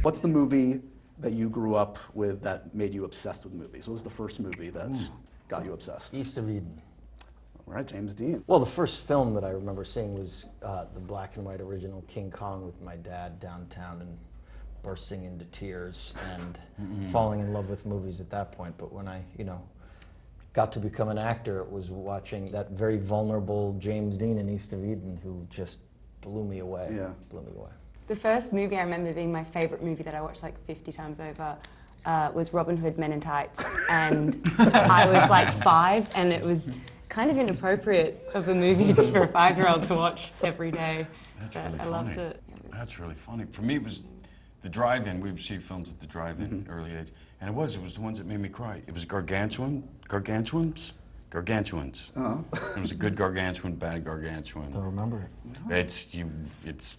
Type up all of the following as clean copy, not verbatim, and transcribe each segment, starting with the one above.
What's the movie that you grew up with that made you obsessed with movies? What was the first movie that got you obsessed? East of Eden. All right, James Dean. Well, the first film that I remember seeing was the black and white original King Kong with my dad downtown and bursting into tears and falling in love with movies at that point. But when I, got to become an actor, it was watching that very vulnerable James Dean in East of Eden who just blew me away. Yeah. Blew me away. The first movie I remember being my favourite movie that I watched like 50 times over was Robin Hood Men in Tights. And I was like 5, and it was kind of inappropriate of a movie for a 5-year-old to watch every day. That's but really I funny. loved it. That's really funny. For me, it was the drive-in. We would see films at the drive-in early age. And it was the ones that made me cry. It was gargantuans? Gargantuans. It was a good gargantuan, bad gargantuan. Don't remember it. It's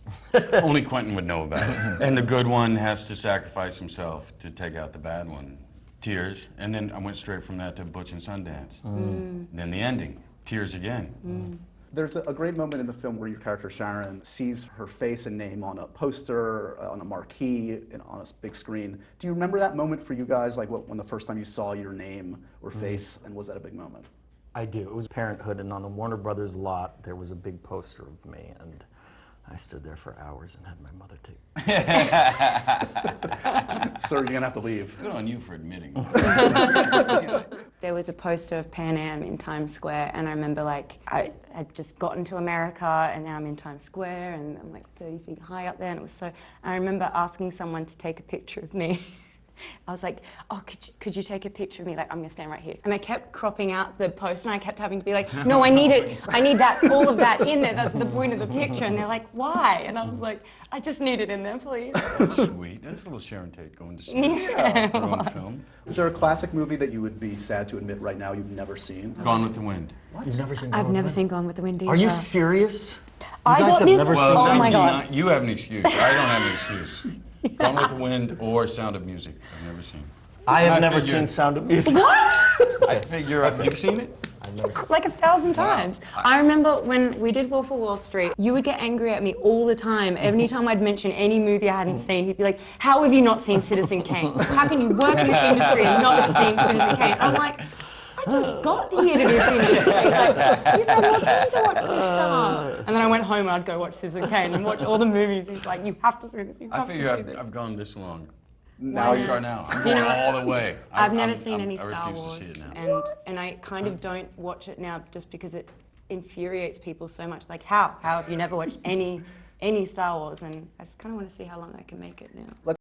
only Quentin would know about it. And the good one has to sacrifice himself to take out the bad one. Tears, and then I went straight from that to Butch and Sundance. Then the ending, tears again. There's a great moment in the film where your character Sharon sees her face and name on a poster, on a marquee, and on a big screen. Do you remember that moment for you guys, like when the first time you saw your name or face, and was that a big moment? I do. It was Parenthood, and on the Warner Brothers lot, there was a big poster of me, and I stood there for hours and had my mother take. Sir, you're gonna have to leave. Good on you for admitting. There was a poster of Pan Am in Times Square, and I remember like I had just gotten to America, and now I'm in Times Square, and I'm like 30 feet high up there, and it was so. I remember asking someone to take a picture of me. I was like, oh, could you take a picture of me? Like, I'm gonna stand right here. And I kept cropping out the poster, and I kept having to be like, no, I need it. I need that, all of that in there. That's the point of the picture. And they're like, why? And I was like, I just need it in there, please. That's sweet. That's a little Sharon Tate going to see her own film. Is there a classic movie that you would be sad to admit right now you've never seen? Gone with the Wind. What? You've never seen Gone I've with never the seen Gone with the Wind either. Are you serious? I guys got have this. never Well, oh my God. You have an excuse. I don't have an excuse. Gone with the Wind or Sound of Music. I've never seen. I have I never figured- seen Sound of Music. What? I figure you've seen it? I've never seen Like 1,000 times. I remember when we did Wolf of Wall Street, you would get angry at me all the time. Every time I'd mention any movie I hadn't seen, he'd be like, how have you not seen Citizen Kane? How can you work in this industry and not have seen Citizen Kane? I'm like, I just got here to this industry. Like, you've had more time to watch this stuff. And then I went home and I'd go watch Citizen Kane and watch all the movies. He's like, you have to see this, you I have to see figure this. I've gone this long. Now I start now. I'm Do you going know all the way. I've never seen any I Star refuse to Wars, see it now. and I kind of don't watch it now just because it infuriates people so much. Like, how have you never watched any Star Wars? And I just kind of want to see how long I can make it now.